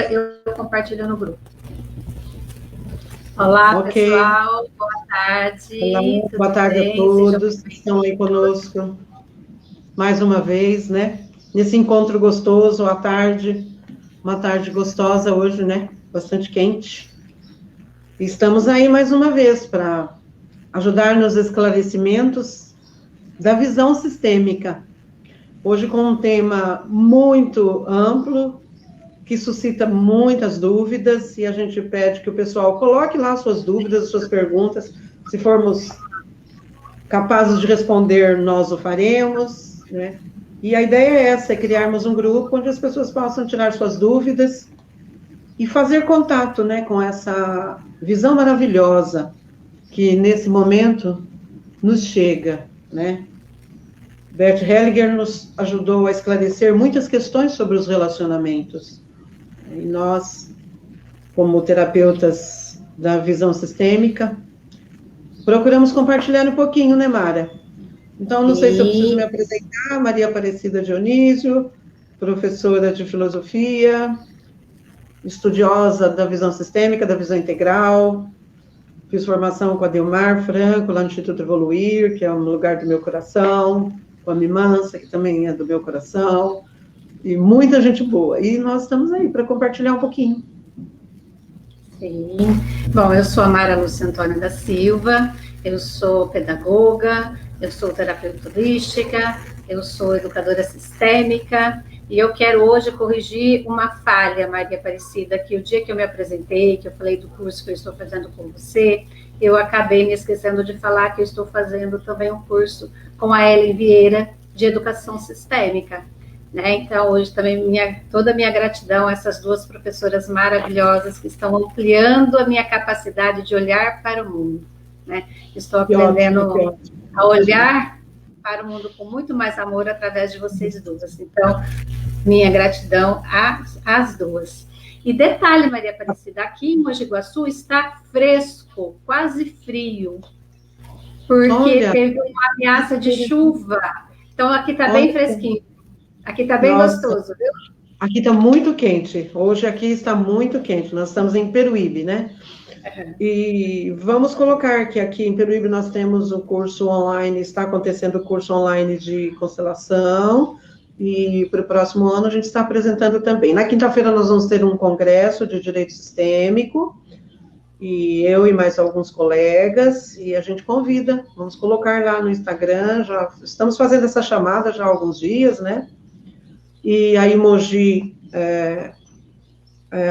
eu compartilho no grupo. Olá, pessoal, boa tarde. Olá, boa tarde a todos que estão aí conosco mais uma vez, né? Nesse encontro gostoso à tarde, uma tarde gostosa hoje, né? Bastante quente. E estamos aí mais uma vez para ajudar nos esclarecimentos da visão sistêmica. Hoje com um tema muito amplo, que suscita muitas dúvidas, e a gente pede que o pessoal coloque lá suas dúvidas, suas perguntas. Se formos capazes de responder, nós o faremos, né? E a ideia é essa, é criarmos um grupo onde as pessoas possam tirar suas dúvidas e fazer contato, né, com essa visão maravilhosa que, nesse momento, nos chega, né? Bert Hellinger nos ajudou a esclarecer muitas questões sobre os relacionamentos. E nós, como terapeutas da visão sistêmica, procuramos compartilhar um pouquinho, né, Mara? Então, não sei se eu preciso me apresentar. Maria Aparecida Dionísio, professora de filosofia, estudiosa da visão sistêmica, da visão integral. Fiz formação com a Delmar Franco, lá no Instituto Evoluir, que é um lugar do meu coração, com a Mimansa, que também é do meu coração, e muita gente boa. E nós estamos aí para compartilhar um pouquinho. Sim. Bom, eu sou a Mara Lúcia Antônia da Silva, eu sou pedagoga, eu sou terapeuta holística, eu sou educadora sistêmica, e eu quero hoje corrigir uma falha, Maria Aparecida, que o dia que eu me apresentei, que eu falei do curso que eu estou fazendo com você, eu acabei me esquecendo de falar que eu estou fazendo também um curso com a Ellen Vieira, de educação sistêmica, né? Então, hoje também toda a minha gratidão a essas duas professoras maravilhosas que estão ampliando a minha capacidade de olhar para o mundo, né? Estou aprendendo a olhar para o mundo com muito mais amor através de vocês duas. Então, minha gratidão às duas. E detalhe, Maria Aparecida, aqui em Mogi Guaçu está fresco, quase frio, porque teve uma ameaça de chuva. Então, aqui está bem fresquinho. Aqui está bem gostoso, viu? Aqui está muito quente. Hoje aqui está muito quente. Nós estamos em Peruíbe, né? E vamos colocar que aqui em Peruíbe nós temos o curso online, está acontecendo o curso online de constelação, e para o próximo ano a gente está apresentando também. Na quinta-feira nós vamos ter um congresso de direito sistêmico, e eu e mais alguns colegas, e a gente convida, vamos colocar lá no Instagram, já estamos fazendo essa chamada já há alguns dias, né? E aí Mogi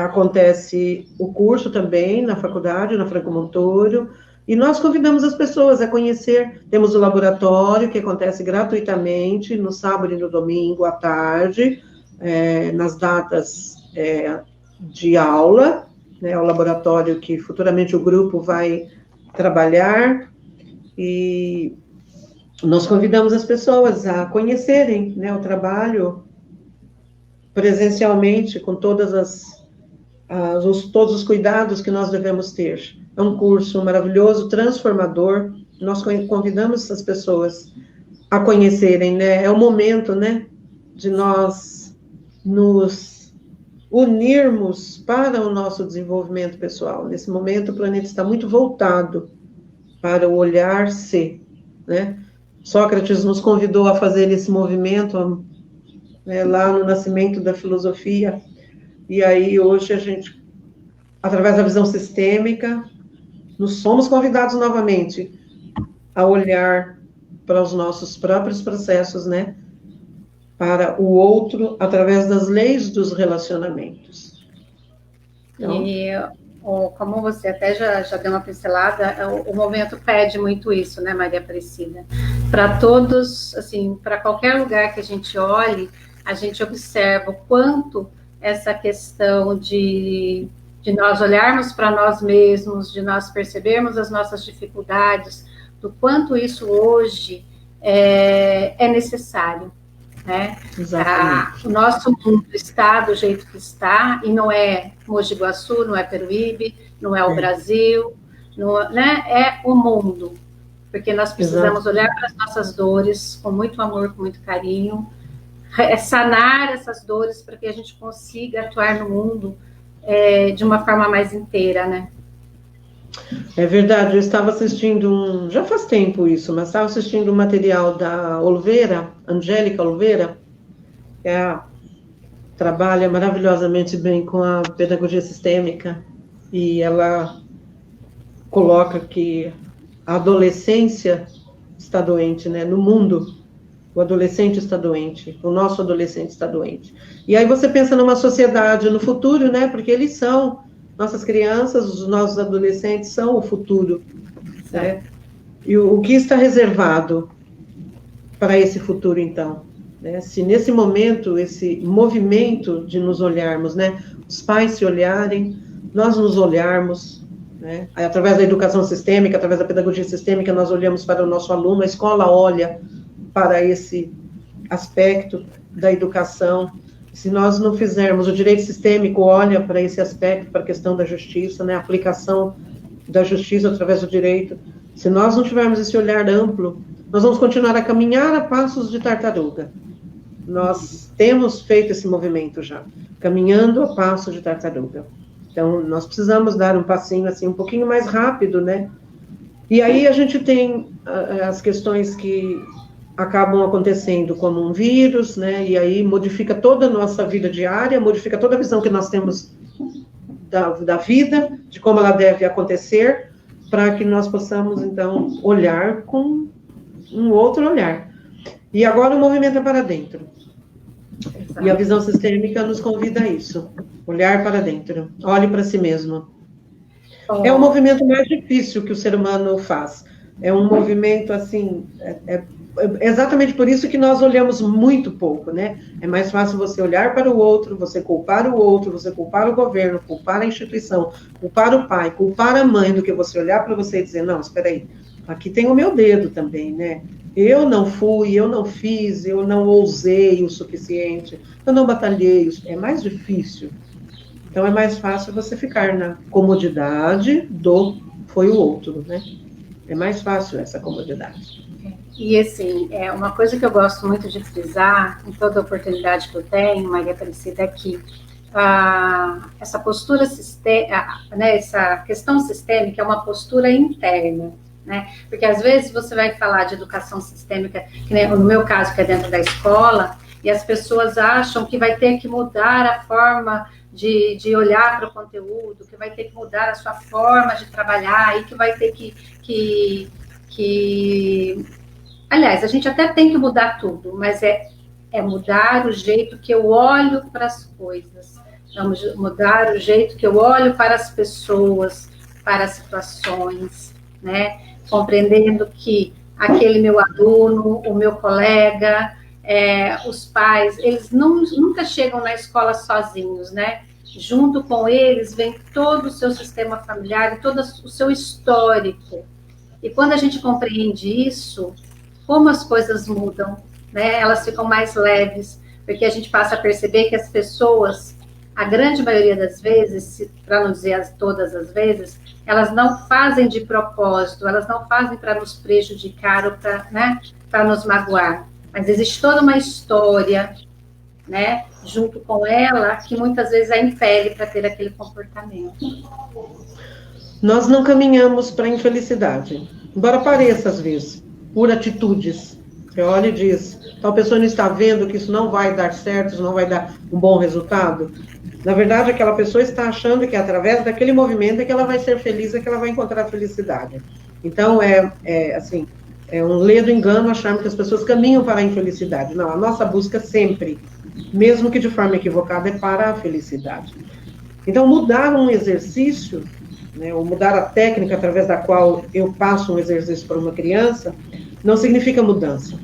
acontece o curso também na faculdade, na Franco Montoro, e nós convidamos as pessoas a conhecer. Temos o laboratório, que acontece gratuitamente, no sábado e no domingo à tarde, nas datas de aula, né, o laboratório que futuramente o grupo vai trabalhar, e nós convidamos as pessoas a conhecerem, né, o trabalho presencialmente, com todos os cuidados que nós devemos ter. É um curso maravilhoso, transformador. Nós convidamos as pessoas a conhecerem, né? É o momento, né, de nós nos unirmos para o nosso desenvolvimento pessoal. Nesse momento, o planeta está muito voltado para o olhar-se, né? Sócrates nos convidou a fazer esse movimento, né, lá no nascimento da filosofia. E aí, hoje, a gente, através da visão sistêmica, nos somos convidados novamente a olhar para os nossos próprios processos, né? Para o outro, através das leis dos relacionamentos. Então, e como você até já deu uma pincelada, o momento pede muito isso, né, Maria Aparecida? Para todos, assim, para qualquer lugar que a gente olhe, a gente observa o quanto essa questão de nós olharmos para nós mesmos, de nós percebermos as nossas dificuldades, do quanto isso hoje é necessário, né? O nosso mundo está do jeito que está, e não é Mogi Guaçu, não é Peruíbe, não é o Brasil, não, né? É o mundo, porque nós precisamos olhar para as nossas dores com muito amor, com muito carinho, sanar essas dores para que a gente consiga atuar no mundo de uma forma mais inteira, né? É verdade, eu estava assistindo já faz tempo isso, mas estava assistindo um material da Oliveira, Angélica Oliveira, que trabalha maravilhosamente bem com a pedagogia sistêmica, e ela coloca que a adolescência está doente, né? No mundo, o adolescente está doente, o nosso adolescente está doente. E aí você pensa numa sociedade, no futuro, né? Porque eles são, nossas crianças, os nossos adolescentes são o futuro, né? E o que está reservado para esse futuro, então? Né? Se nesse momento, esse movimento de nos olharmos, né? Os pais se olharem, nós nos olharmos, né? Através da educação sistêmica, através da pedagogia sistêmica, nós olhamos para o nosso aluno, a escola olha para esse aspecto da educação. Se nós não fizermos, o direito sistêmico olha para esse aspecto, para a questão da justiça, né? A aplicação da justiça através do direito. Se nós não tivermos esse olhar amplo, nós vamos continuar a caminhar a passos de tartaruga. Nós temos feito esse movimento já, caminhando a passos de tartaruga. Então, nós precisamos dar um passinho assim, um pouquinho mais rápido, né? E aí a gente tem as questões que acabam acontecendo como um vírus, né? E aí modifica toda a nossa vida diária, modifica toda a visão que nós temos da vida, de como ela deve acontecer, para que nós possamos, então, olhar com um outro olhar. E agora o movimento é para dentro. Exato. E a visão sistêmica nos convida a isso, olhar para dentro, olhe para si mesmo. É o movimento mais difícil que o ser humano faz. É um movimento, assim, exatamente por isso que nós olhamos muito pouco, né? É mais fácil você olhar para o outro, você culpar o outro, você culpar o governo, culpar a instituição, culpar o pai, culpar a mãe, do que você olhar para você e dizer, não, espera aí, aqui tem o meu dedo também, né? Eu não fui, eu não fiz, eu não ousei o suficiente, eu não batalhei, é mais difícil. Então é mais fácil você ficar na comodidade foi o outro, né? É mais fácil essa comodidade. E, assim, uma coisa que eu gosto muito de frisar, em toda oportunidade que eu tenho, Maria Aparecida, é que essa postura sistêmica, né, essa questão sistêmica é uma postura interna, né? Porque, às vezes, você vai falar de educação sistêmica, que, né, no meu caso, que é dentro da escola, e as pessoas acham que vai ter que mudar a forma de olhar para o conteúdo, que vai ter que mudar a sua forma de trabalhar, e que vai ter que aliás, a gente até tem que mudar tudo, mas é mudar o jeito que eu olho para as coisas, vamos mudar o jeito que eu olho para as pessoas, para as situações, né? Compreendendo que aquele meu aluno, o meu colega, os pais, eles nunca chegam na escola sozinhos, né? Junto com eles vem todo o seu sistema familiar e todo o seu histórico. E quando a gente compreende isso, como as coisas mudam, né? Elas ficam mais leves, porque a gente passa a perceber que as pessoas, a grande maioria das vezes, para não dizer todas as vezes, elas não fazem de propósito, elas não fazem para nos prejudicar ou para, né, para nos magoar. Mas existe toda uma história, né, junto com ela, que muitas vezes a impele para ter aquele comportamento. Nós não caminhamos para a infelicidade, embora pareça às vezes, por atitudes. Você olha e diz, tal pessoa não está vendo que isso não vai dar certo, isso não vai dar um bom resultado. Na verdade, aquela pessoa está achando que através daquele movimento é que ela vai ser feliz, é que ela vai encontrar a felicidade. Então, assim, é um ledo engano acharmos que as pessoas caminham para a infelicidade. Não, a nossa busca sempre, mesmo que de forma equivocada, é para a felicidade. Então, mudar um exercício, né, ou mudar a técnica através da qual eu passo um exercício para uma criança, não significa mudança.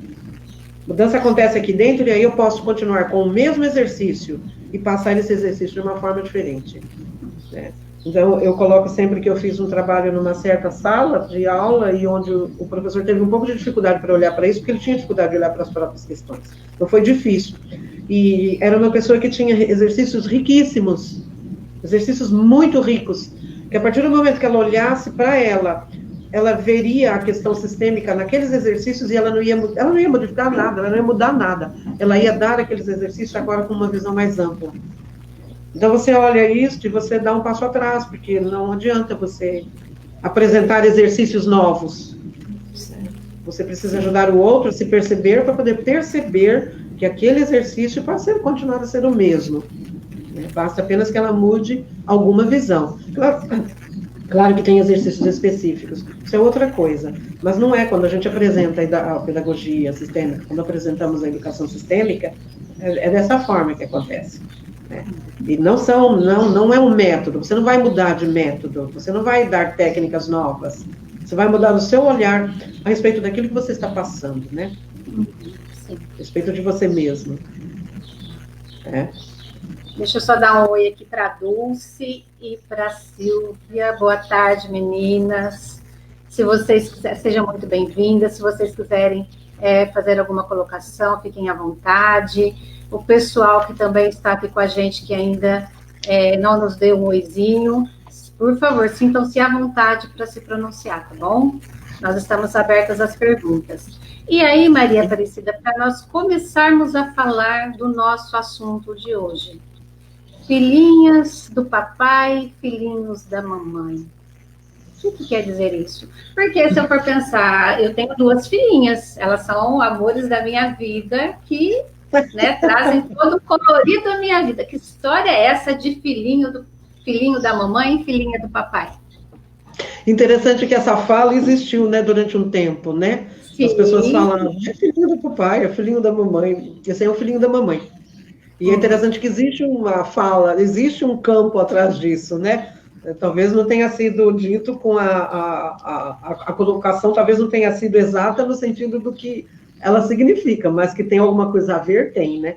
Mudança acontece aqui dentro e aí eu posso continuar com o mesmo exercício e passar esse exercício de uma forma diferente, né? Então, eu coloco sempre que eu fiz um trabalho numa certa sala de aula e onde o professor teve um pouco de dificuldade para olhar para isso, porque ele tinha dificuldade de olhar para as próprias questões. Então, foi difícil. E era uma pessoa que tinha exercícios riquíssimos, exercícios muito ricos, que a partir do momento que ela olhasse para ela veria a questão sistêmica naqueles exercícios e ela não ia modificar nada, ela não ia mudar nada. Ela ia dar aqueles exercícios agora com uma visão mais ampla. Então, você olha isso e você dá um passo atrás, porque não adianta você apresentar exercícios novos. Você precisa ajudar o outro a se perceber, para poder perceber que aquele exercício pode continuar a ser o mesmo. Basta apenas que ela mude alguma visão. Claro que tem exercícios específicos, isso é outra coisa. Mas não é quando a gente apresenta a pedagogia sistêmica, quando apresentamos a educação sistêmica, é dessa forma que acontece. E não é um método, você não vai mudar de método, você não vai dar técnicas novas, você vai mudar o seu olhar a respeito daquilo que você está passando, né? Sim. A respeito de você mesmo. Deixa eu só dar um oi aqui para a Dulce e para a Silvia. Boa tarde, meninas. Se vocês quiserem, sejam muito bem-vindas. Se vocês quiserem fazer alguma colocação, fiquem à vontade. O pessoal que também está aqui com a gente, que ainda não nos deu um oizinho, por favor, sintam-se à vontade para se pronunciar, tá bom? Nós estamos abertas às perguntas. E aí, Maria Aparecida, para nós começarmos a falar do nosso assunto de hoje. Filhinhas do papai, filhinhos da mamãe. O que quer dizer isso? Porque se eu for pensar, eu tenho 2 filhinhas, elas são amores da minha vida que trazem todo o colorido da minha vida. Que história é essa de filhinho da mamãe e filhinha do papai? Interessante que essa fala existiu, durante um tempo, né? Sim. As pessoas falam, é filhinho do papai, é filhinho da mamãe, esse é o filhinho da mamãe. E é interessante que existe uma fala, existe um campo atrás disso, né? Talvez não tenha sido dito com a colocação, talvez não tenha sido exata no sentido do que ela significa, mas que tem alguma coisa a ver, tem, né?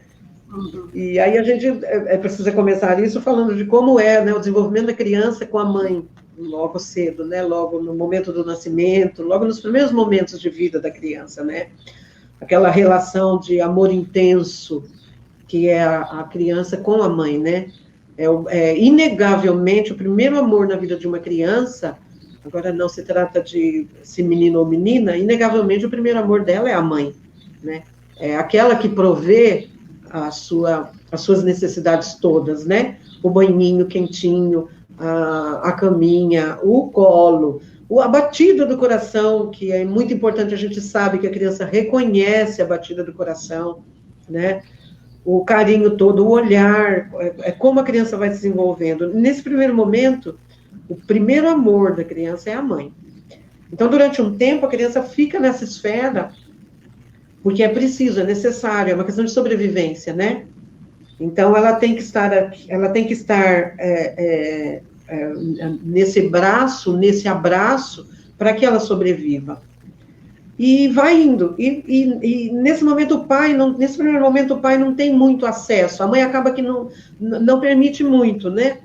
Uhum. E aí a gente precisa começar isso falando de como o desenvolvimento da criança com a mãe, logo cedo, né? Logo no momento do nascimento, logo nos primeiros momentos de vida da criança, né? Aquela relação de amor intenso que é a criança com a mãe, né? Inegavelmente, o primeiro amor na vida de uma criança, agora não se trata de se menino ou menina, inegavelmente o primeiro amor dela é a mãe, né? É aquela que provê as suas necessidades todas, né? O banhinho quentinho, a caminha, o colo, a batida do coração, que é muito importante, a gente sabe que a criança reconhece a batida do coração, né? O carinho todo, o olhar, como a criança vai se desenvolvendo. Nesse primeiro momento, o primeiro amor da criança é a mãe. Então, durante um tempo, a criança fica nessa esfera, porque é preciso, é necessário, é uma questão de sobrevivência, né? Então, ela tem que estar nesse braço, nesse abraço, para que ela sobreviva. E vai indo. E nesse momento nesse primeiro momento o pai não tem muito acesso. A mãe acaba que não permite muito, né?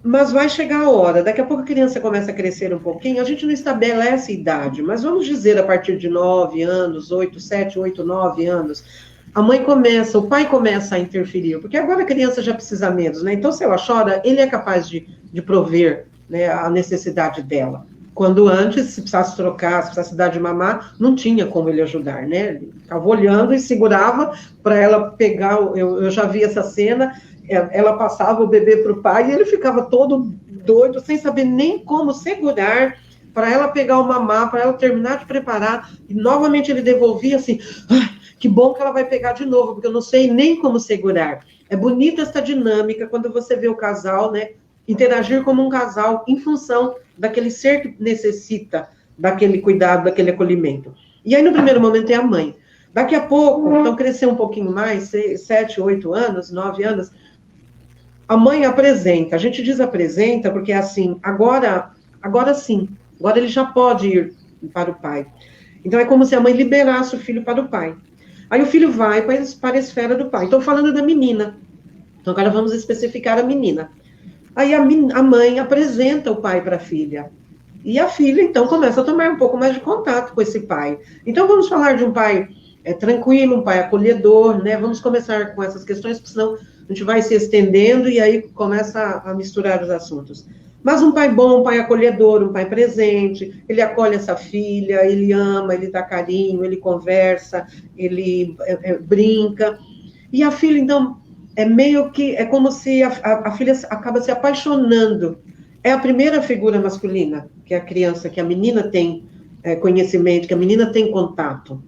Mas vai chegar a hora. Daqui a pouco a criança começa a crescer um pouquinho. A gente não estabelece idade, mas vamos dizer a partir de 9 anos, 7, 8, 9 anos. O pai começa a interferir, porque agora a criança já precisa menos, né? Então, se ela chora, ele é capaz de prover, né, a necessidade dela. Quando antes, se precisasse trocar, se precisasse dar de mamar, não tinha como ele ajudar, né? Ele ficava olhando e segurava para ela pegar, eu já vi essa cena, ela passava o bebê para o pai e ele ficava todo doido, sem saber nem como segurar para ela pegar o mamar, para ela terminar de preparar, e novamente ele devolvia assim, que bom que ela vai pegar de novo, porque eu não sei nem como segurar. É bonita essa dinâmica quando você vê o casal, né, interagir como um casal em função daquele ser que necessita daquele cuidado, daquele acolhimento. E aí, no primeiro momento, é a mãe. Daqui a pouco, então, crescer um pouquinho mais, 7, 8 anos, 9 anos, a mãe apresenta. A gente diz apresenta porque é assim, agora sim, agora ele já pode ir para o pai. Então, é como se a mãe liberasse o filho para o pai. Aí o filho vai para a esfera do pai. Estou falando da menina. Então, agora vamos especificar a menina. Aí a mãe apresenta o pai para a filha. E a filha, então, começa a tomar um pouco mais de contato com esse pai. Então, vamos falar de um pai tranquilo, um pai acolhedor, né? Vamos começar com essas questões, porque senão a gente vai se estendendo e aí começa a misturar os assuntos. Mas um pai bom, um pai acolhedor, um pai presente, ele acolhe essa filha, ele ama, ele dá carinho, ele conversa, ele brinca. E a filha, então, é meio que, é como se a filha acaba se apaixonando. É a primeira figura masculina, que a criança, que a menina tem conhecimento, que a menina tem contato.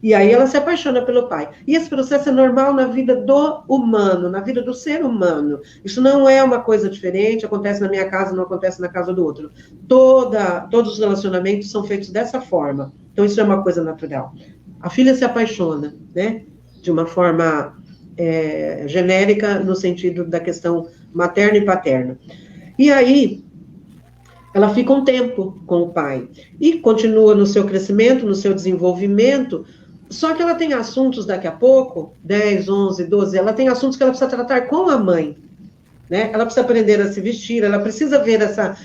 E aí ela se apaixona pelo pai. E esse processo é normal na vida do humano, na vida do ser humano. Isso não é uma coisa diferente, acontece na minha casa, não acontece na casa do outro. Todos os relacionamentos são feitos dessa forma. Então isso é uma coisa natural. A filha se apaixona, né? De uma forma genérica, no sentido da questão materna e paterna. E aí, ela fica um tempo com o pai. E continua no seu crescimento, no seu desenvolvimento. Só que ela tem assuntos daqui a pouco, 10, 11, 12, ela tem assuntos que ela precisa tratar com a mãe. Né? Ela precisa aprender a se vestir, ela precisa ver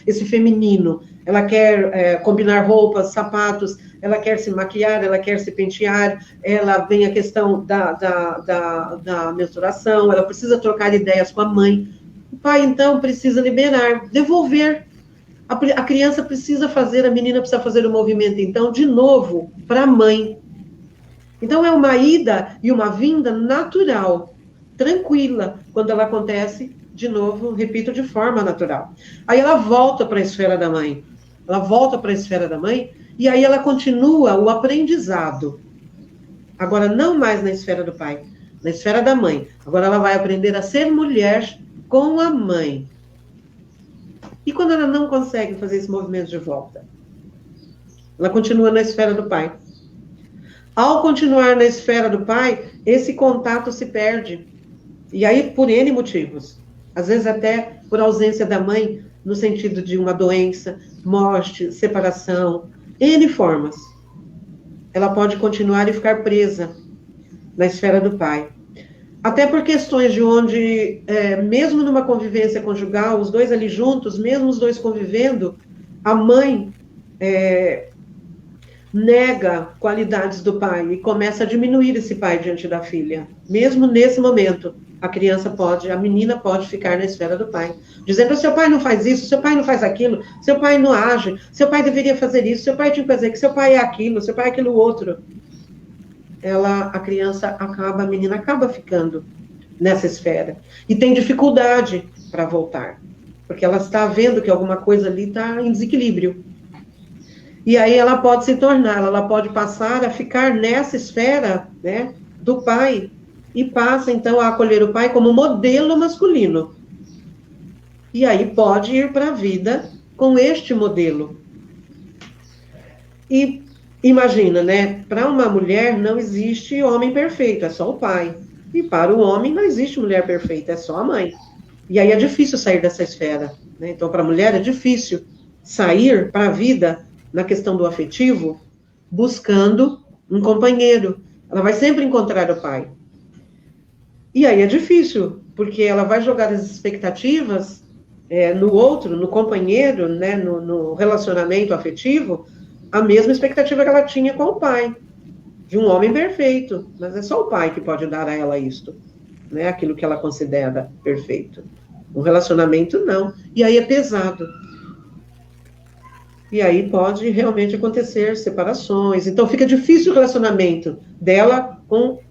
esse feminino. Ela quer combinar roupas, sapatos, ela quer se maquiar, ela quer se pentear, ela vem a questão da menstruação, ela precisa trocar ideias com a mãe. O pai, então, precisa liberar, devolver. A criança precisa fazer, a menina precisa fazer o movimento, então, de novo, para a mãe. Então, é uma ida e uma vinda natural, tranquila, quando ela acontece, de novo, repito, de forma natural. Aí ela volta para a esfera da mãe. Ela volta para a esfera da mãe, e aí ela continua o aprendizado. Agora, não mais na esfera do pai, na esfera da mãe. Agora ela vai aprender a ser mulher com a mãe. E quando ela não consegue fazer esse movimento de volta? Ela continua na esfera do pai. Ao continuar na esfera do pai, esse contato se perde. E aí, por N motivos. Às vezes até por ausência da mãe, no sentido de uma doença, morte, separação, N formas. Ela pode continuar e ficar presa na esfera do pai. Até por questões de onde, mesmo numa convivência conjugal, os dois ali juntos, mesmo os dois convivendo, a mãe nega qualidades do pai e começa a diminuir esse pai diante da filha. Mesmo nesse momento, a menina pode ficar na esfera do pai, dizendo: seu pai não faz isso, seu pai não faz aquilo, seu pai não age, seu pai deveria fazer isso, seu pai tinha que fazer que seu pai é aquilo, seu pai é aquilo outro. A menina acaba ficando nessa esfera e tem dificuldade para voltar, porque ela está vendo que alguma coisa ali está em desequilíbrio. E aí ela pode se tornar, ela pode passar a ficar nessa esfera, né, do pai, e passa então a acolher o pai como modelo masculino. E aí pode ir para a vida com este modelo. E imagina, né? Para uma mulher não existe homem perfeito, é só o pai. E para o homem não existe mulher perfeita, é só a mãe. E aí é difícil sair dessa esfera, né? Então, para a mulher é difícil sair para a vida, na questão do afetivo, buscando um companheiro. Ela vai sempre encontrar o pai. E aí é difícil, porque ela vai jogar as expectativas no outro, no companheiro, né? No relacionamento afetivo, a mesma expectativa que ela tinha com o pai, de um homem perfeito, mas é só o pai que pode dar a ela isto, né? Aquilo que ela considera perfeito. Um relacionamento, não. E aí é pesado. E aí pode realmente acontecer separações. Então fica difícil o relacionamento dela com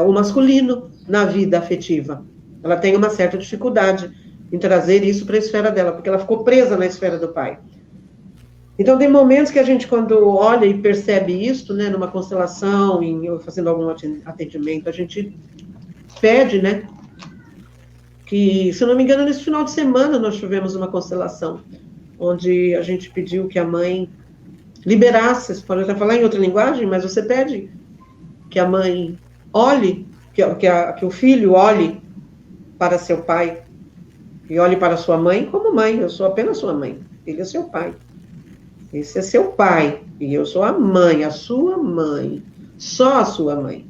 o masculino na vida afetiva. Ela tem uma certa dificuldade em trazer isso para a esfera dela, porque ela ficou presa na esfera do pai. Então, tem momentos que a gente, quando olha e percebe isso, né, numa constelação, fazendo algum atendimento, a gente pede, né, que, se não me engano, nesse final de semana nós tivemos uma constelação, onde a gente pediu que a mãe liberasse, você pode até falar em outra linguagem, mas você pede que a mãe olhe, que o filho olhe para seu pai, e olhe para sua mãe como mãe. Eu sou apenas sua mãe, ele é seu pai. Esse é seu pai, e eu sou a mãe, a sua mãe, só a sua mãe.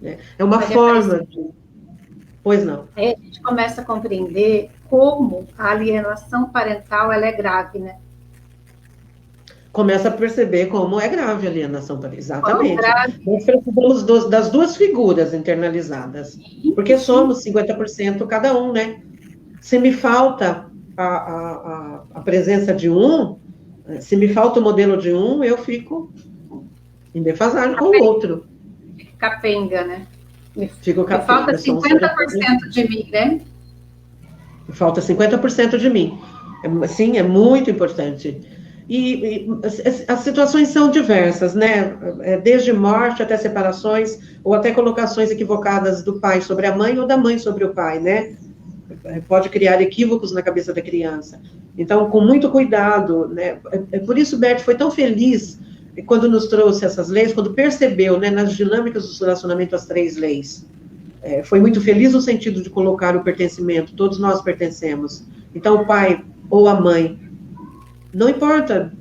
Né? É uma forma de... Pois não. Aí a gente começa a compreender como a alienação parental ela é grave, né? Começa a perceber como é grave a alienação parental. Exatamente. Nós precisamos das duas figuras internalizadas, porque somos 50% cada um, né? Se me falta a presença de um, se me falta o modelo de um, eu fico em defasagem com o outro. Capenga, né? Fica o café. Falta 50% de mim, né? Falta 50% de mim. Sim, é muito importante. E as situações são diversas, né? Desde morte até separações, ou até colocações equivocadas do pai sobre a mãe ou da mãe sobre o pai, né? Pode criar equívocos na cabeça da criança. Então, com muito cuidado, né? Por isso, Bert foi tão feliz quando nos trouxe essas leis, quando percebeu, né, nas dinâmicas do relacionamento, as 3 leis. Foi muito feliz no sentido de colocar o pertencimento, todos nós pertencemos. Então, o pai ou a mãe, não importa,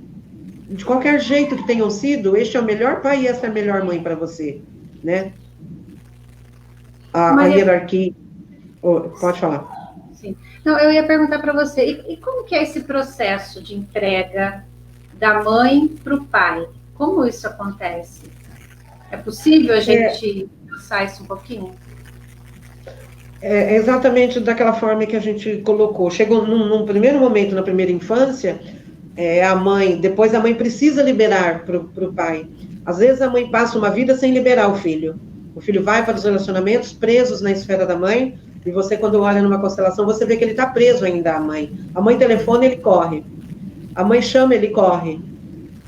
de qualquer jeito que tenham sido, este é o melhor pai e essa é a melhor mãe para você, né? A hierarquia... Pode falar. Sim. Não, eu ia perguntar para você, e como que é esse processo de entrega da mãe para o pai? Como isso acontece? É possível a gente pensar isso um pouquinho? É exatamente daquela forma que a gente colocou. Chegou num primeiro momento, na primeira infância, depois a mãe precisa liberar para o pai. Às vezes a mãe passa uma vida sem liberar o filho. O filho vai para os relacionamentos presos na esfera da mãe, e você, quando olha numa constelação, você vê que ele está preso ainda à mãe. A mãe telefona, ele corre. A mãe chama, ele corre.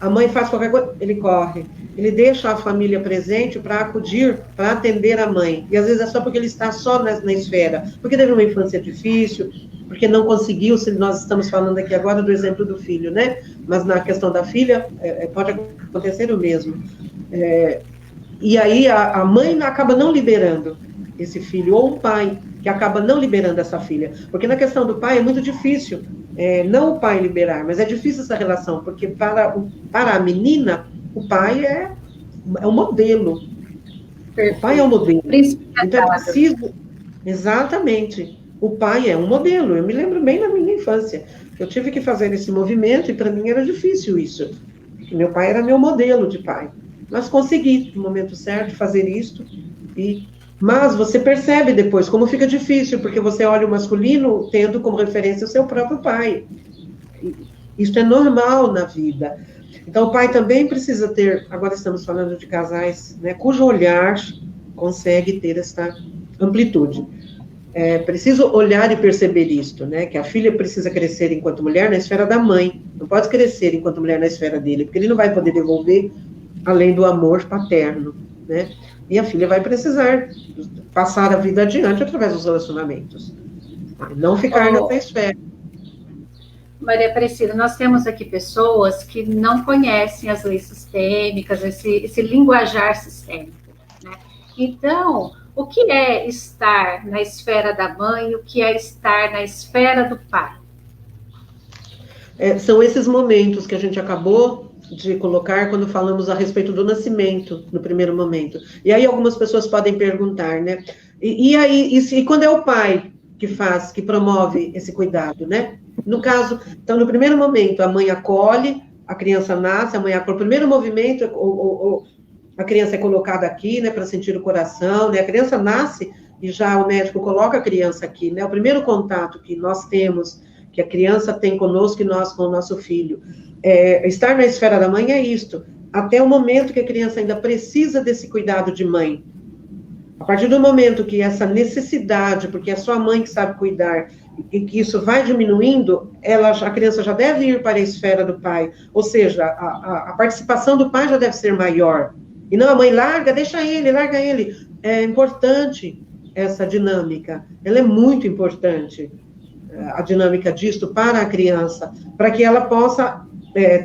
A mãe faz qualquer coisa, ele corre. Ele deixa a família presente para acudir, para atender a mãe. E às vezes é só porque ele está só na esfera. Porque teve uma infância difícil, porque não conseguiu, se nós estamos falando aqui agora do exemplo do filho, né? Mas na questão da filha, pode acontecer o mesmo. E aí a mãe acaba não liberando esse filho, ou o pai que acaba não liberando essa filha. Porque na questão do pai é muito difícil, não o pai liberar, mas é difícil essa relação, porque para a menina, o pai é um modelo. Perfeito. O pai é um modelo. Então é preciso... Exatamente. O pai é um modelo. Eu me lembro bem na minha infância. Eu tive que fazer esse movimento e para mim era difícil isso. Meu pai era meu modelo de pai. Mas consegui, no momento certo, fazer isto. Mas você percebe depois como fica difícil, porque você olha o masculino tendo como referência o seu próprio pai. Isso é normal na vida. Então, o pai também precisa ter, agora estamos falando de casais, né, cujo olhar consegue ter essa amplitude. É preciso olhar e perceber isto, né, que a filha precisa crescer enquanto mulher na esfera da mãe, não pode crescer enquanto mulher na esfera dele, porque ele não vai poder devolver além do amor paterno, né, e a filha vai precisar passar a vida adiante através dos relacionamentos, não ficar nessa esfera. Maria Aparecida, nós temos aqui pessoas que não conhecem as leis sistêmicas, esse linguajar sistêmico, né? Então, o que é estar na esfera da mãe, o que é estar na esfera do pai? São esses momentos que a gente acabou de colocar quando falamos a respeito do nascimento, no primeiro momento. E aí algumas pessoas podem perguntar, né? E quando é o pai que promove esse cuidado, né? No caso, então, no primeiro momento, a mãe acolhe, a criança nasce, a mãe acolhe. O primeiro movimento, a criança é colocada aqui, né, para sentir o coração, né? A criança nasce e já o médico coloca a criança aqui, né? O primeiro contato que nós temos, que a criança tem conosco e nós com o nosso filho. Estar na esfera da mãe é isto, até o momento que a criança ainda precisa desse cuidado de mãe. A partir do momento que essa necessidade, porque é só a mãe que sabe cuidar, e que isso vai diminuindo, a criança já deve ir para a esfera do pai, ou seja, a participação do pai já deve ser maior, e não a mãe larga ele, é importante essa dinâmica, ela é muito importante, a dinâmica disto para a criança, para que ela possa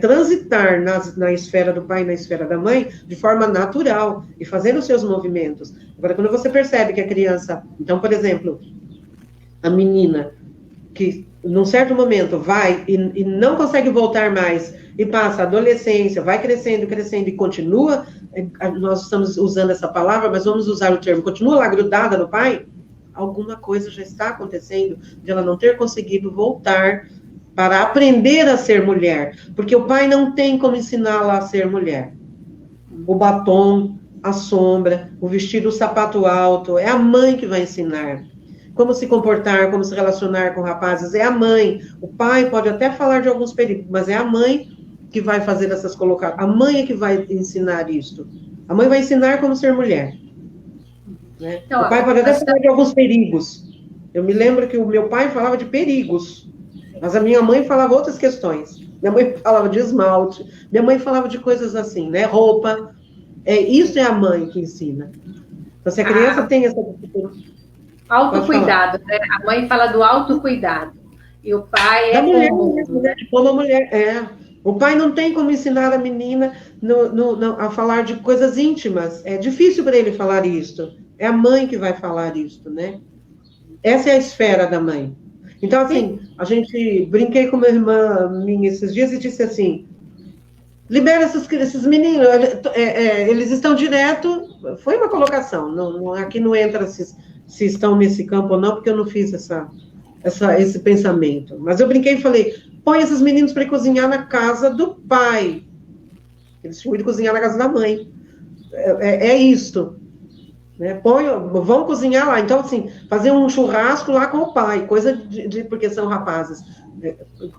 transitar na esfera do pai e na esfera da mãe de forma natural, e fazer os seus movimentos. Agora, quando você percebe que a criança, então, por exemplo, a menina, que num certo momento vai e não consegue voltar mais, e passa a adolescência, vai crescendo e continua, nós estamos usando essa palavra, mas vamos usar o termo, continua lá grudada no pai, alguma coisa já está acontecendo de ela não ter conseguido voltar para aprender a ser mulher, porque o pai não tem como ensiná-la a ser mulher. O batom, a sombra, o vestido, o sapato alto, é a mãe que vai ensinar. Como se comportar, como se relacionar com rapazes, é a mãe. O pai pode até falar de alguns perigos, mas é a mãe que vai fazer essas colocações. A mãe é que vai ensinar isto. A mãe vai ensinar como ser mulher. né? Então, O pai pode até falar de alguns perigos. Eu me lembro que o meu pai falava de perigos, mas a minha mãe falava outras questões. Minha mãe falava de esmalte, minha mãe falava de coisas assim, né? Roupa. Isso é a mãe que ensina. Então, se a criança tem essa... Autocuidado, né? A mãe fala do autocuidado. E o pai da mulher comum, mesmo, né? né? De como a mulher é. O pai não tem como ensinar a menina a falar de coisas íntimas. É difícil para ele falar isso. É a mãe que vai falar isso, né? Essa é a esfera da mãe. Então, assim, brinquei com uma irmã minha esses dias e disse assim, libera esses meninos, eles estão direto, foi uma colocação, aqui não entra se estão nesse campo ou não, porque eu não fiz esse pensamento. Mas eu brinquei e falei, põe esses meninos para cozinhar na casa do pai. Eles tinham ido cozinhar na casa da mãe. É isto. Né? Vão cozinhar lá. Então, assim, fazer um churrasco lá com o pai, coisa porque são rapazes.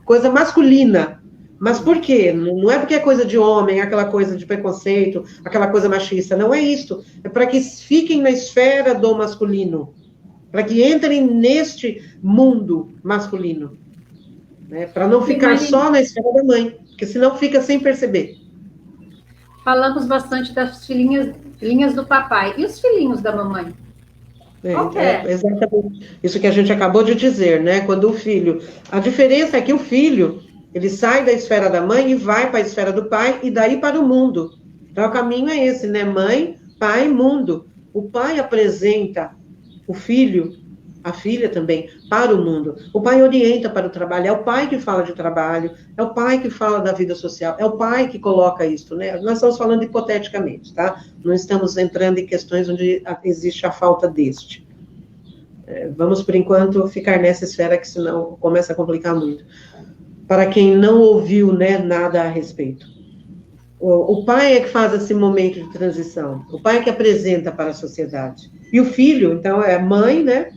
Coisa masculina. Mas por quê? Não é porque é coisa de homem, aquela coisa de preconceito, aquela coisa machista. Não é isso. É para que fiquem na esfera do masculino. Para que entrem neste mundo masculino. Né? Para não ficar só na esfera da mãe. Porque senão fica sem perceber. Falamos bastante das filhinhas do papai. E os filhinhos da mamãe? Exatamente isso que a gente acabou de dizer, né? Quando o filho... A diferença é que o filho, ele sai da esfera da mãe e vai para a esfera do pai e daí para o mundo. Então, o caminho é esse, né? Mãe, pai, mundo. O pai apresenta o filho, a filha também, para o mundo. O pai orienta para o trabalho, é o pai que fala de trabalho, é o pai que fala da vida social, é o pai que coloca isso, né? Nós estamos falando hipoteticamente, tá? Não estamos entrando em questões onde existe a falta deste. Vamos, por enquanto, ficar nessa esfera, que senão começa a complicar muito. Para quem não ouviu, né, nada a respeito. O pai é que faz esse momento de transição, o pai é que apresenta para a sociedade. E o filho, então, é mãe, né?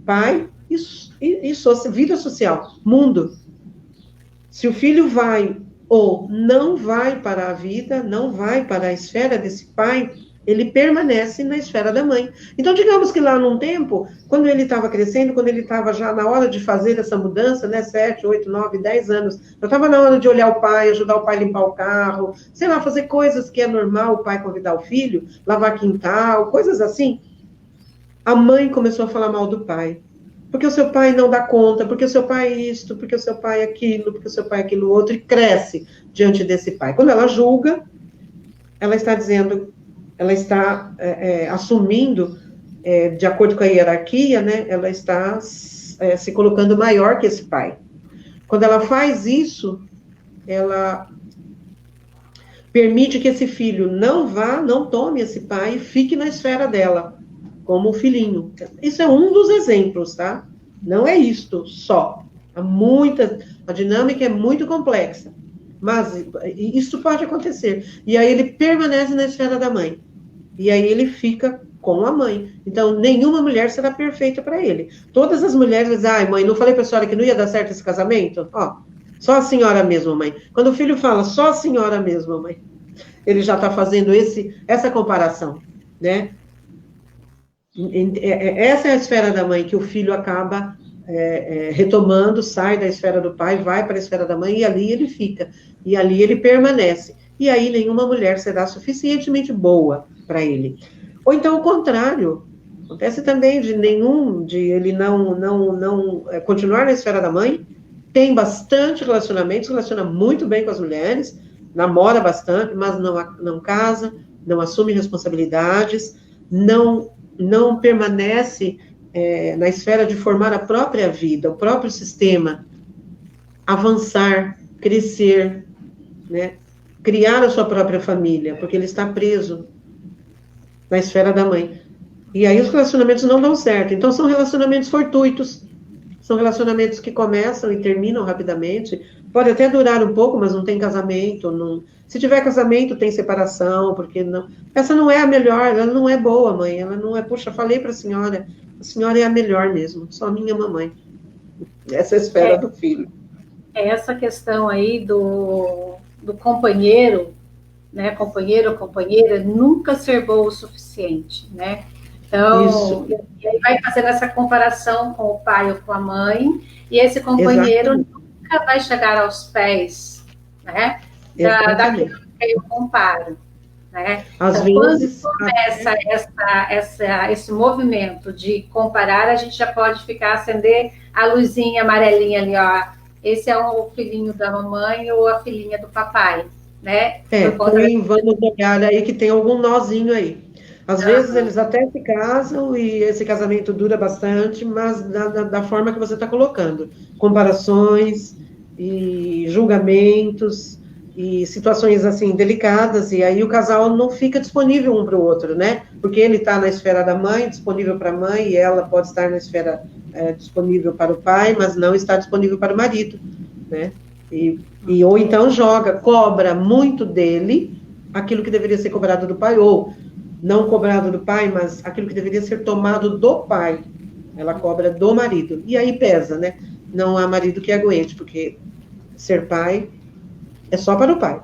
Pai e vida social, mundo. Se o filho vai ou não vai para a vida, não vai para a esfera desse pai, ele permanece na esfera da mãe. Então, digamos que lá num tempo, quando ele estava crescendo, quando ele estava já na hora de fazer essa mudança, né, 7, 8, 9, 10 anos, já estava na hora de olhar o pai, ajudar o pai a limpar o carro, sei lá, fazer coisas que é normal o pai convidar o filho, lavar quintal, coisas assim. A mãe começou a falar mal do pai. Porque o seu pai não dá conta, porque o seu pai é isto, porque o seu pai é aquilo, porque o seu pai é aquilo outro, e cresce diante desse pai. Quando ela julga, ela está dizendo, ela está assumindo, de acordo com a hierarquia, né, ela está se colocando maior que esse pai. Quando ela faz isso, ela permite que esse filho não tome esse pai e fique na esfera dela, como o filhinho. Isso é um dos exemplos, tá? Não é isto só. A dinâmica é muito complexa. Mas isso pode acontecer. E aí ele permanece na esfera da mãe. E aí ele fica com a mãe. Então, nenhuma mulher será perfeita para ele. Todas as mulheres dizem, ai, mãe, não falei para a senhora que não ia dar certo esse casamento? Ó, só a senhora mesmo, mãe. Quando o filho fala, só a senhora mesmo, mãe, ele já está fazendo essa comparação, né? Essa é a esfera da mãe, que o filho acaba retomando, sai da esfera do pai, vai para a esfera da mãe, e ali ele fica, e ali ele permanece. E aí nenhuma mulher será suficientemente boa para ele. Ou então o contrário, acontece também de ele não continuar na esfera da mãe, tem bastante relacionamento, se relaciona muito bem com as mulheres, namora bastante, mas não casa, não assume responsabilidades, não permanece na esfera de formar a própria vida, o próprio sistema, avançar, crescer, né? Criar a sua própria família, porque ele está preso na esfera da mãe. E aí os relacionamentos não dão certo. Então são relacionamentos fortuitos, são relacionamentos que começam e terminam rapidamente, pode até durar um pouco, mas não tem casamento, se tiver casamento tem separação, porque não, essa não é a melhor, ela não é boa, mãe, ela não é, puxa, falei para a senhora é a melhor mesmo, só minha mamãe. Essa é a esfera do filho. Essa questão aí do companheiro, né, companheiro ou companheira, nunca ser bom o suficiente, né? Então, e aí vai fazendo essa comparação com o pai ou com a mãe, e esse companheiro nunca vai chegar aos pés, né, daquilo que eu comparo. Né? Às Então, vezes, quando começa esse movimento de comparar, a gente já pode acender a luzinha amarelinha ali, ó. Esse é o filhinho da mamãe ou a filhinha do papai, né? Vamos olhar aí que tem algum nozinho aí. Às vezes eles até se casam e esse casamento dura bastante, mas da forma que você está colocando. Comparações e julgamentos e situações assim delicadas, e aí o casal não fica disponível um para o outro, né? Porque ele está na esfera da mãe, disponível para a mãe, e ela pode estar na esfera disponível para o pai, mas não está disponível para o marido, né? Ou então cobra muito dele aquilo que deveria ser cobrado do pai, ou não cobrado do pai, mas aquilo que deveria ser tomado do pai. Ela cobra do marido. E aí pesa, né? Não há marido que aguente, porque ser pai é só para o pai.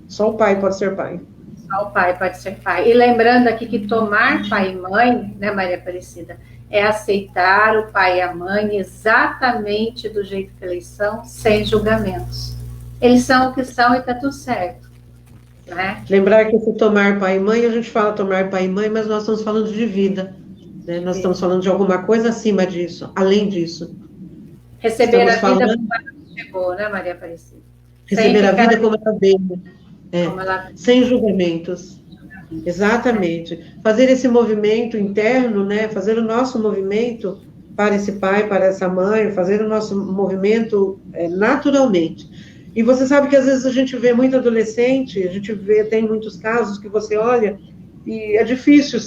Só o pai pode ser pai. Só o pai pode ser pai. E lembrando aqui que tomar pai e mãe, né, Maria Aparecida, é aceitar o pai e a mãe exatamente do jeito que eles são, sem julgamentos. Eles são o que são e está tudo certo. Né? Lembrar que se tomar pai e mãe, a gente fala tomar pai e mãe, mas nós estamos falando de vida. Né? Nós estamos falando de alguma coisa acima disso, além disso. Receber a vida como ela chegou, né, Maria Aparecida? Receber a vida como ela veio. Sem julgamentos. Exatamente. Fazer esse movimento interno, né? Fazer o nosso movimento para esse pai, para essa mãe, fazer o nosso movimento naturalmente. E você sabe que às vezes a gente vê muito adolescente, tem muitos casos que você olha e é difícil,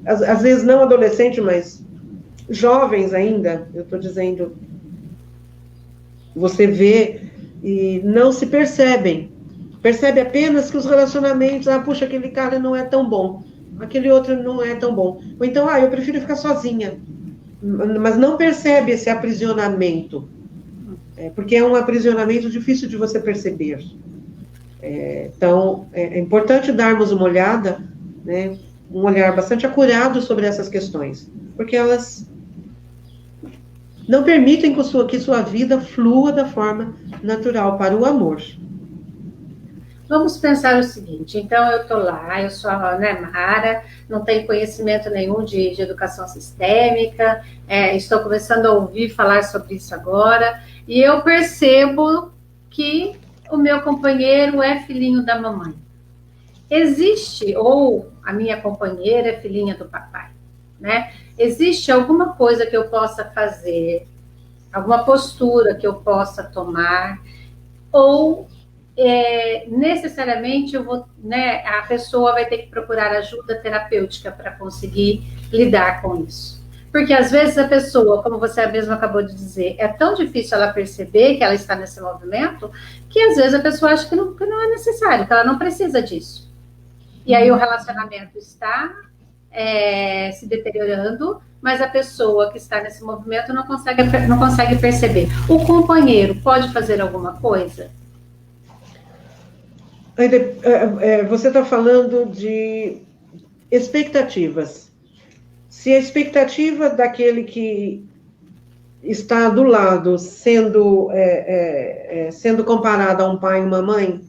às vezes não adolescente, mas jovens ainda, eu estou dizendo, você vê e não se percebem. Percebe apenas que os relacionamentos, puxa, aquele cara não é tão bom, aquele outro não é tão bom. Ou então, eu prefiro ficar sozinha. Mas não percebe esse aprisionamento. Porque é um aprisionamento difícil de você perceber. Então, é importante darmos uma olhada, né, um olhar bastante acurado sobre essas questões, porque elas não permitem que sua vida flua da forma natural para o amor. Vamos pensar o seguinte, então eu estou lá, eu sou a Mara, não tenho conhecimento nenhum de educação sistêmica, estou começando a ouvir falar sobre isso agora, e eu percebo que o meu companheiro é filhinho da mamãe. Existe, ou a minha companheira é filhinha do papai, né? Existe alguma coisa que eu possa fazer, alguma postura que eu possa tomar, ou necessariamente a pessoa vai ter que procurar ajuda terapêutica para conseguir lidar com isso. Porque às vezes a pessoa, como você mesmo acabou de dizer, é tão difícil ela perceber que ela está nesse movimento, que às vezes a pessoa acha que não é necessário, que ela não precisa disso. E aí o relacionamento está se deteriorando, mas a pessoa que está nesse movimento não consegue perceber. O companheiro pode fazer alguma coisa? Você está falando de expectativas. Se a expectativa daquele que está do lado sendo comparado a um pai e uma mãe,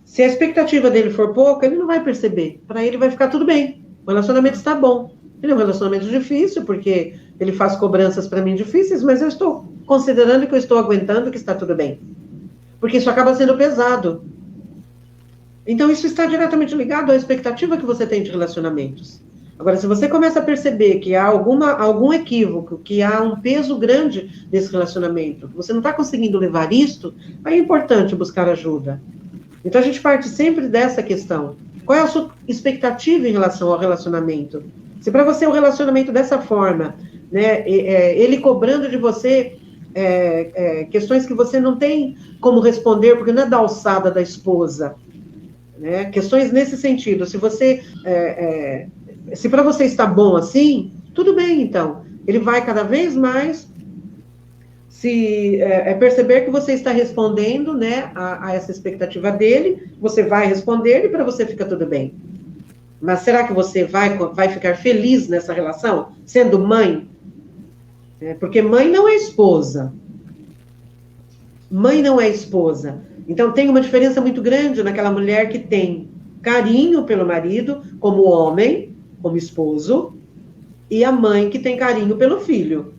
se a expectativa dele for pouca, ele não vai perceber. Para ele vai ficar tudo bem. O relacionamento está bom. Ele é um relacionamento difícil, porque ele faz cobranças para mim difíceis, mas eu estou considerando que eu estou aguentando que está tudo bem. Porque isso acaba sendo pesado. Então, isso está diretamente ligado à expectativa que você tem de relacionamentos. Agora, se você começa a perceber que há algum equívoco, que há um peso grande nesse relacionamento, você não está conseguindo levar isto, aí é importante buscar ajuda. Então, a gente parte sempre dessa questão. Qual é a sua expectativa em relação ao relacionamento? Se para você é um relacionamento dessa forma, né, ele cobrando de você questões que você não tem como responder, porque não é da alçada da esposa, né? Questões nesse sentido. Se para você está bom assim, tudo bem, então. Ele vai cada vez mais perceber que você está respondendo, né, a essa expectativa dele, você vai responder e para você fica tudo bem. Mas será que você vai ficar feliz nessa relação, sendo mãe? Porque mãe não é esposa. Mãe não é esposa. Então, tem uma diferença muito grande naquela mulher que tem carinho pelo marido, como homem, como esposo, e a mãe que tem carinho pelo filho.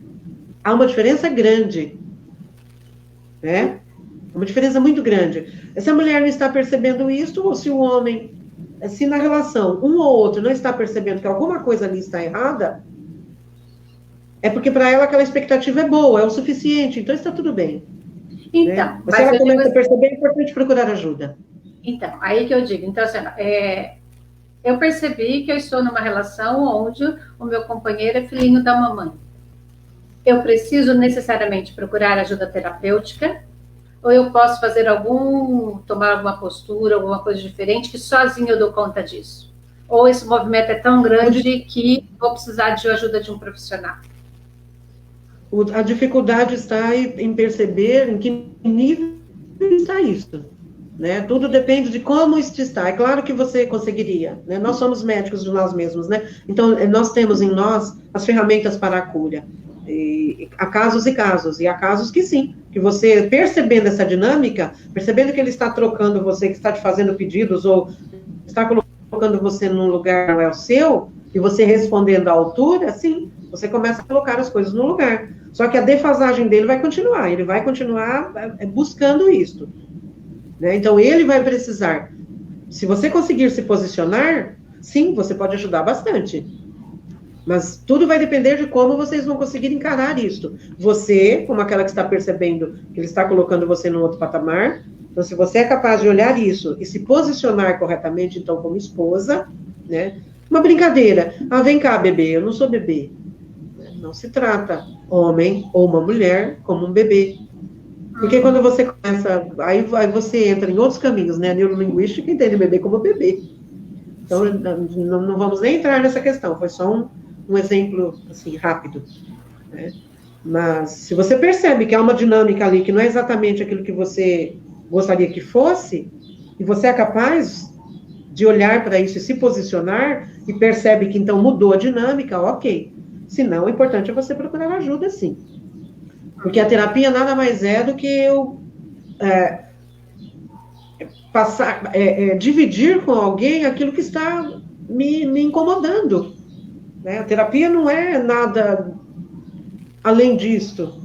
Há uma diferença grande. Né? Uma diferença muito grande. Se a mulher não está percebendo isso, ou se o homem, se na relação um ou outro não está percebendo que alguma coisa ali está errada, é porque para ela aquela expectativa é boa, é o suficiente, então está tudo bem. Então, né? Mas se ela começa a perceber, é importante procurar ajuda. Então, aí que eu digo, então, assim, eu percebi que eu estou numa relação onde o meu companheiro é filhinho da mamãe. Eu preciso necessariamente procurar ajuda terapêutica, ou eu posso fazer tomar alguma postura, alguma coisa diferente, que sozinho eu dou conta disso? Ou esse movimento é tão grande que vou precisar de ajuda de um profissional? A dificuldade está em perceber em que nível está isso. Né? Tudo depende de como isso está. É claro que você conseguiria. Né? Nós somos médicos de nós mesmos. Né? Então, nós temos em nós as ferramentas para a cura. E há casos e casos. E há casos que sim. Que você, percebendo essa dinâmica, percebendo que ele está trocando você, que está te fazendo pedidos, ou está colocando você num lugar que não é o seu, e você respondendo à altura, sim, você começa a colocar as coisas no lugar. Só que a defasagem dele vai continuar. Ele vai continuar buscando isso. Né? Então, ele vai precisar. Se você conseguir se posicionar, sim, você pode ajudar bastante. Mas tudo vai depender de como vocês vão conseguir encarar isso. Você, como aquela que está percebendo que ele está colocando você num outro patamar, então, se você é capaz de olhar isso e se posicionar corretamente, então, como esposa, né? Uma brincadeira. Ah, vem cá, bebê, eu não sou bebê. Não se trata homem ou uma mulher como um bebê. Porque quando você começa, aí você entra em outros caminhos, né? A neurolinguística entende o bebê como bebê. Então, não vamos nem entrar nessa questão, foi só um exemplo, assim, rápido. Né? Mas, se você percebe que há uma dinâmica ali, que não é exatamente aquilo que você gostaria que fosse, e você é capaz de olhar para isso e se posicionar, e percebe que, então, mudou a dinâmica, ok. Se não, o importante é você procurar ajuda, sim. Porque a terapia nada mais é do que eu dividir com alguém aquilo que está me incomodando. Né? A terapia não é nada além disto.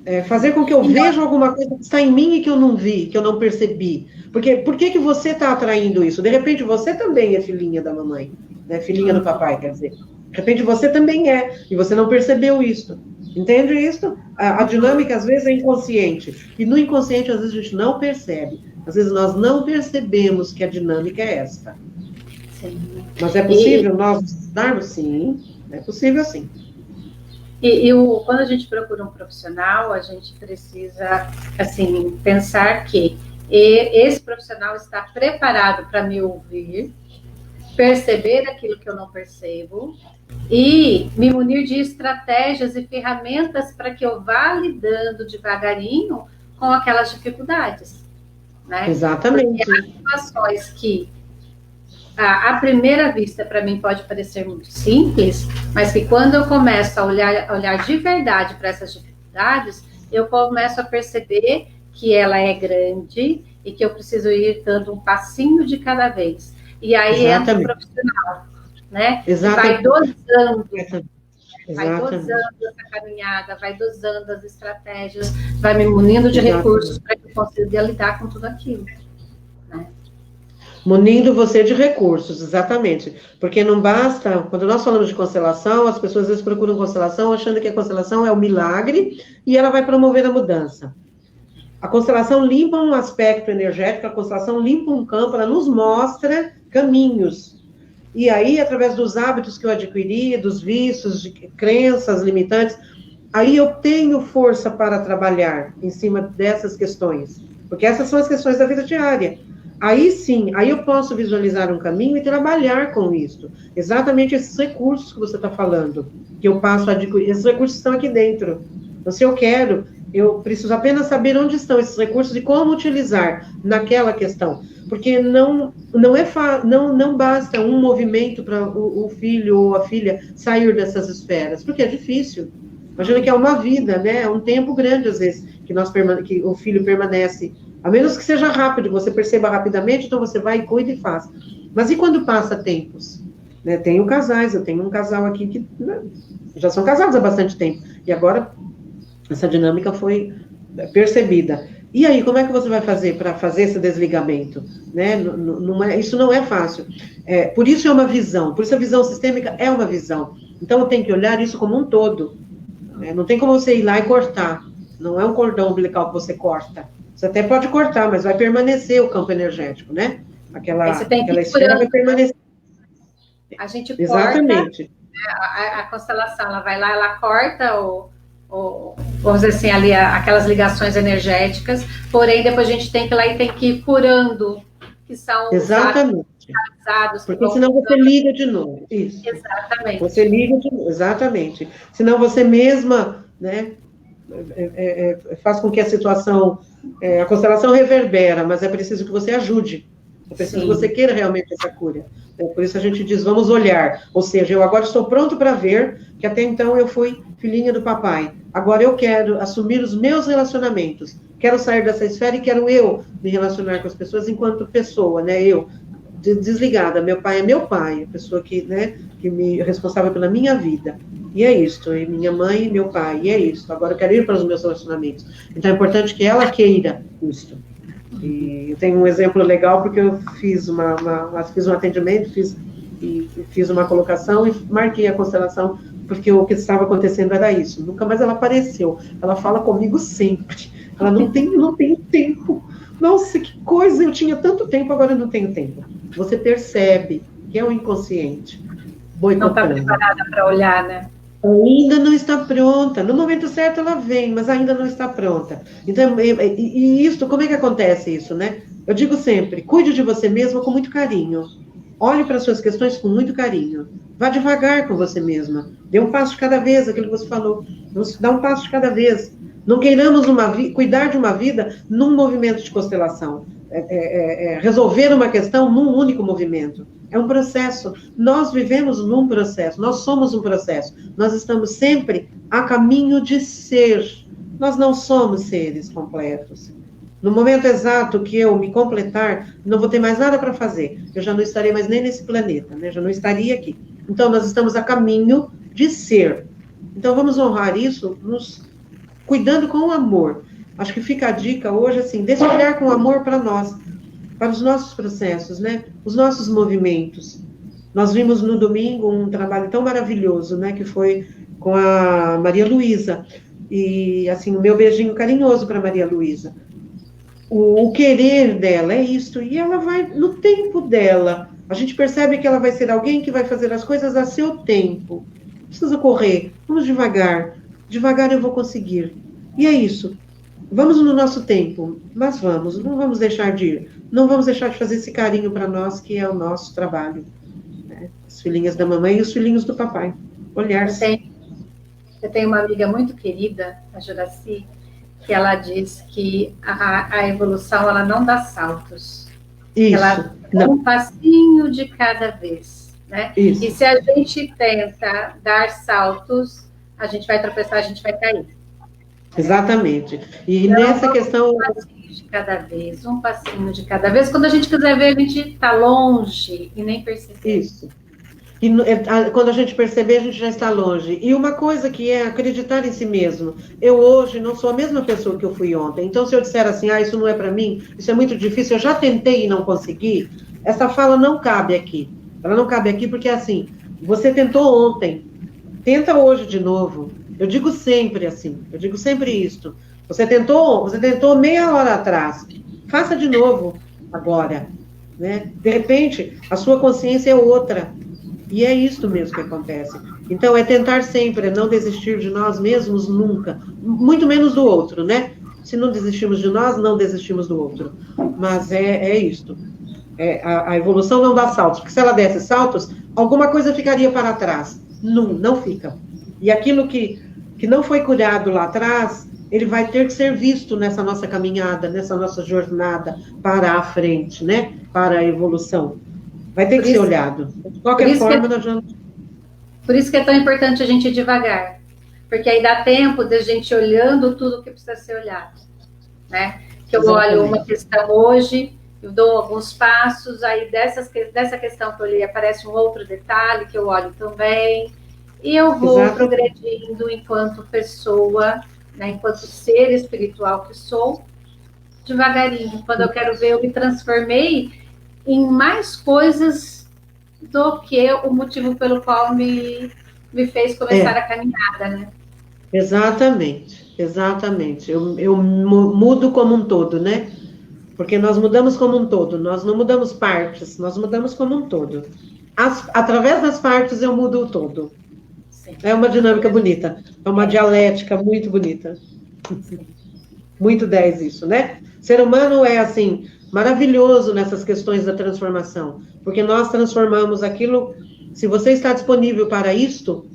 É fazer com que eu veja alguma coisa que está em mim e que eu não vi, que eu não percebi. Porque por que você está atraindo isso? De repente você também é filhinha da mamãe, né? Filhinha do papai, quer dizer. De repente você também é, e você não percebeu isso. Entende isso? A dinâmica, às vezes, é inconsciente. E no inconsciente, às vezes, a gente não percebe. Às vezes, nós não percebemos que a dinâmica é esta. Sim. Mas é possível nós estudarmos? Sim. É possível, sim. Quando a gente procura um profissional, a gente precisa, assim, pensar que esse profissional está preparado para me ouvir, perceber aquilo que eu não percebo, e me munir de estratégias e ferramentas para que eu vá lidando devagarinho com aquelas dificuldades. Né? Exatamente. Porque há situações que, à primeira vista, para mim pode parecer muito simples, mas que quando eu começo a olhar de verdade para essas dificuldades, eu começo a perceber que ela é grande e que eu preciso ir dando um passinho de cada vez. E aí entra o profissional, né? Vai dosando, vai dosando essa caminhada, vai dosando as estratégias, vai me munindo de recursos para que eu consiga lidar com tudo aquilo. Né? Munindo você de recursos, exatamente. Porque não basta, quando nós falamos de constelação, as pessoas às vezes procuram constelação achando que a constelação é o milagre e ela vai promover a mudança. A constelação limpa um aspecto energético, a constelação limpa um campo, ela nos mostra caminhos. E aí, através dos hábitos que eu adquiri, dos vícios, de crenças limitantes, aí eu tenho força para trabalhar em cima dessas questões. Porque essas são as questões da vida diária. Aí sim, aí eu posso visualizar um caminho e trabalhar com isso. Exatamente esses recursos que você está falando, que eu passo a adquirir. Esses recursos estão aqui dentro. Então, se eu quero Eu preciso apenas saber onde estão esses recursos e como utilizar naquela questão. Porque não basta um movimento para o filho ou a filha sair dessas esferas, porque é difícil. Imagina que é uma vida, né? É um tempo grande, às vezes, que o filho permanece, a menos que seja rápido, você perceba rapidamente, então você vai, cuida e faz. Mas e quando passa tempos? Né? Tenho casais, eu tenho um casal aqui que já são casados há bastante tempo, e agora essa dinâmica foi percebida. E aí, como é que você vai fazer para fazer esse desligamento? Né? Isso não é fácil. Por isso é uma visão, por isso a visão sistêmica é uma visão. Então, eu tenho que olhar isso como um todo. Não tem como você ir lá e cortar. Não é um cordão umbilical que você corta. Você até pode cortar, mas vai permanecer o campo energético, né? Aquela esfera vai permanecer. A gente Exatamente. Corta, a constelação, ela vai lá, ela corta vamos dizer assim, ali aquelas ligações energéticas, porém depois a gente tem que ir lá e tem que ir curando, que são exatamente. Porque senão você liga de novo. Isso. Exatamente. Você liga de novo, exatamente. Senão você mesma, né, faz com que a situação, a constelação reverbera, mas é preciso que você ajude. É preciso que você queira realmente essa cura. Por isso a gente diz, vamos olhar. Ou seja, eu agora estou pronto para ver que até então eu fui filhinha do papai. Agora eu quero assumir os meus relacionamentos. Quero sair dessa esfera e quero eu me relacionar com as pessoas enquanto pessoa, né? Eu, desligada. Meu pai é meu pai, a pessoa que, né, que me responsável pela minha vida. E é isso. E minha mãe e meu pai. E é isso. Agora eu quero ir para os meus relacionamentos. Então é importante que ela queira isso. E eu tenho um exemplo legal, porque eu fiz um atendimento, fiz uma colocação e marquei a constelação, porque o que estava acontecendo era isso. Nunca mais ela apareceu. Ela fala comigo sempre. Ela não tem tempo. Nossa, que coisa! Eu tinha tanto tempo, agora eu não tenho tempo. Você percebe que é o inconsciente boicotando. Não está preparada para olhar, né? Ainda não está pronta. No momento certo ela vem, mas ainda não está pronta. Então, e isso, como é que acontece isso, né? Eu digo sempre, cuide de você mesma com muito carinho. Olhe para as suas questões com muito carinho. Vá devagar com você mesma. Dê um passo de cada vez, aquilo que você falou. Vamos dar um passo de cada vez. Não queiramos cuidar de uma vida num movimento de constelação. Resolver uma questão num único movimento. É um processo. Nós vivemos num processo. Nós somos um processo. Nós estamos sempre a caminho de ser. Nós não somos seres completos. No momento exato que eu me completar, não vou ter mais nada para fazer. Eu já não estarei mais nem nesse planeta, né? Já não estaria aqui. Então, nós estamos a caminho de ser. Então, vamos honrar isso, nos cuidando com amor. Acho que fica a dica hoje, assim, desse olhar com amor para nós, para os nossos processos, né? Os nossos movimentos. Nós vimos no domingo um trabalho tão maravilhoso, né? Que foi com a Maria Luísa. E, assim, o meu beijinho carinhoso para Maria Luísa. O querer dela é isto, e ela vai no tempo dela. A gente percebe que ela vai ser alguém que vai fazer as coisas a seu tempo. Não precisa correr, vamos devagar. Devagar eu vou conseguir. E é isso. Vamos no nosso tempo, mas vamos, não vamos deixar de ir. Não vamos deixar de fazer esse carinho para nós, que é o nosso trabalho. Né? As filhinhas da mamãe e os filhinhos do papai. Olhar-se. Eu tenho uma amiga muito querida, a Juraci, que ela diz que a evolução, ela não dá saltos. Isso. Ela dá um passinho de cada vez, né? Isso. E se a gente tenta dar saltos, a gente vai tropeçar, a gente vai cair. Exatamente. E então, nessa questão... Um passinho de cada vez, um passinho de cada vez. Quando a gente quiser ver, a gente está longe e nem percebe. Isso. E quando a gente perceber, a gente já está longe. E uma coisa que é acreditar em si mesmo. Eu hoje não sou a mesma pessoa que eu fui ontem. Então, se eu disser assim, isso não é para mim, isso é muito difícil, eu já tentei e não consegui, essa fala não cabe aqui. Ela não cabe aqui porque, assim, você tentou ontem, tenta hoje de novo. Eu digo sempre assim, eu digo sempre isto. Você tentou meia hora atrás, faça de novo agora. Né? De repente, a sua consciência é outra. E é isso mesmo que acontece. Então, é tentar sempre, não desistir de nós mesmos nunca. Muito menos do outro, né? Se não desistimos de nós, não desistimos do outro. Mas é isto. A evolução não dá saltos. Porque se ela desse saltos, alguma coisa ficaria para trás. Não fica. E aquilo que não foi curado lá atrás, ele vai ter que ser visto nessa nossa caminhada, nessa nossa jornada para a frente, né? Para a evolução. Vai ter que ser olhado. De qualquer forma, nós vamos... Por isso que é tão importante a gente ir devagar. Porque aí dá tempo de a gente olhando tudo que precisa ser olhado. Né? Que eu olho uma questão hoje, eu dou alguns passos, aí dessa questão que eu olhei aparece um outro detalhe que eu olho também, e eu vou progredindo enquanto pessoa, né, enquanto ser espiritual que sou, devagarinho. Quando eu quero ver, eu me transformei em mais coisas do que o motivo pelo qual me fez começar a caminhada, né? Exatamente, exatamente. Eu mudo como um todo, né? Porque nós mudamos como um todo, nós não mudamos partes, nós mudamos como um todo. Através das partes eu mudo o todo. Sim. É uma dinâmica bonita, é uma dialética muito bonita. Sim. Muito 10 isso, né? Ser humano é, assim, maravilhoso nessas questões da transformação, porque nós transformamos aquilo, se você está disponível para isto,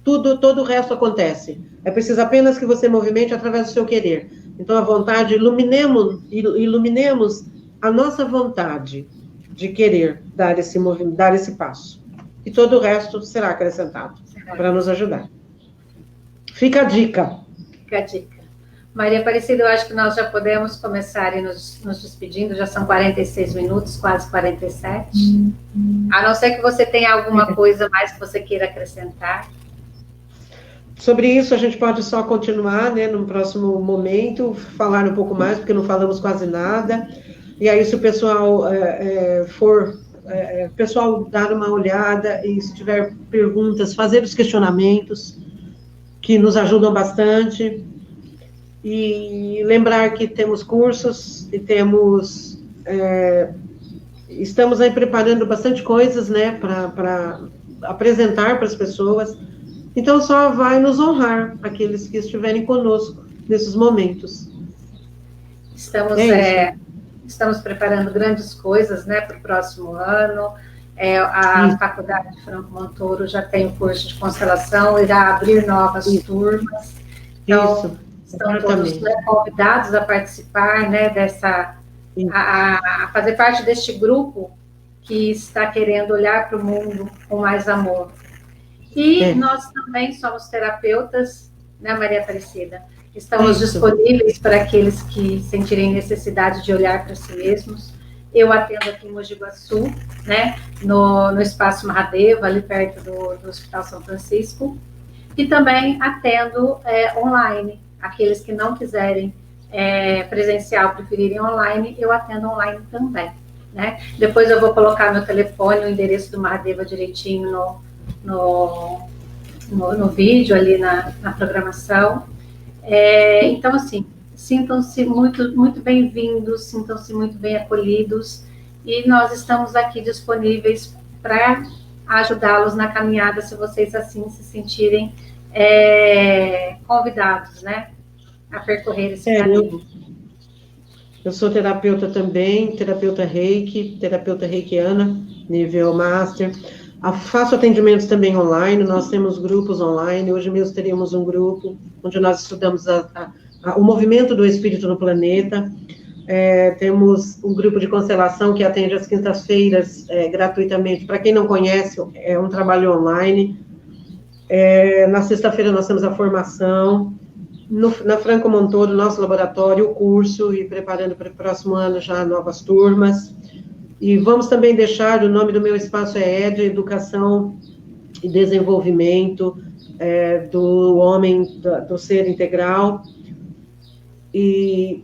todo o resto acontece. É preciso apenas que você movimente através do seu querer. Então, a vontade, iluminemos a nossa vontade de querer dar esse passo. E todo o resto será acrescentado para nos ajudar. Fica a dica. Fica a dica. Maria Aparecida, eu acho que nós já podemos começar nos despedindo, já são 46 minutos, quase 47. A não ser que você tenha alguma coisa mais que você queira acrescentar. Sobre isso, a gente pode só continuar, né, no próximo momento, falar um pouco mais, porque não falamos quase nada. E aí, se o pessoal pessoal dar uma olhada e se tiver perguntas, fazer os questionamentos, que nos ajudam bastante. E lembrar que temos cursos e estamos aí preparando bastante coisas, né, para apresentar para as pessoas. Então, só vai nos honrar aqueles que estiverem conosco nesses momentos. Estamos preparando grandes coisas, né, para o próximo ano. A Faculdade de Franco Montoro já tem o curso de constelação, irá abrir novas turmas. Então, estão todos, né, convidados a participar, né, a fazer parte deste grupo que está querendo olhar para o mundo com mais amor. E nós também somos terapeutas, né, Maria Aparecida? Estamos disponíveis para aqueles que sentirem necessidade de olhar para si mesmos. Eu atendo aqui em Mogi Guaçu, né, no Espaço Mahadeva, ali perto do Hospital São Francisco. E também atendo online. Aqueles que não quiserem presencial, preferirem online, eu atendo online também. Né? Depois eu vou colocar meu telefone, o endereço do Mahadeva direitinho no vídeo, ali na programação. Então, assim, sintam-se muito, muito bem-vindos, sintam-se muito bem acolhidos, e nós estamos aqui disponíveis para ajudá-los na caminhada, se vocês assim se sentirem convidados, né, a percorrer esse caminho. Eu sou terapeuta também, terapeuta reikiana, nível master. Faço atendimentos também online, nós temos grupos online, hoje mesmo teríamos um grupo onde nós estudamos o movimento do espírito no planeta. Temos um grupo de constelação que atende às quintas-feiras gratuitamente. Para quem não conhece, é um trabalho online. Na sexta-feira nós temos a formação. Na Franco Montoro, nosso laboratório, o curso, e preparando para o próximo ano já novas turmas. E vamos também deixar, o nome do meu espaço é ED, Educação e Desenvolvimento do Homem, do Ser Integral. E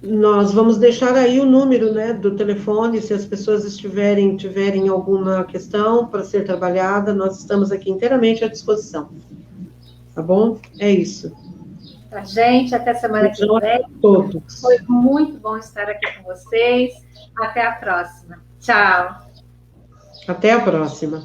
nós vamos deixar aí o número, né, do telefone, se as pessoas tiverem alguma questão para ser trabalhada, nós estamos aqui inteiramente à disposição. Tá bom? É isso. Tá, gente, até semana que vem. Todos. Foi muito bom estar aqui com vocês. Até a próxima. Tchau. Até a próxima.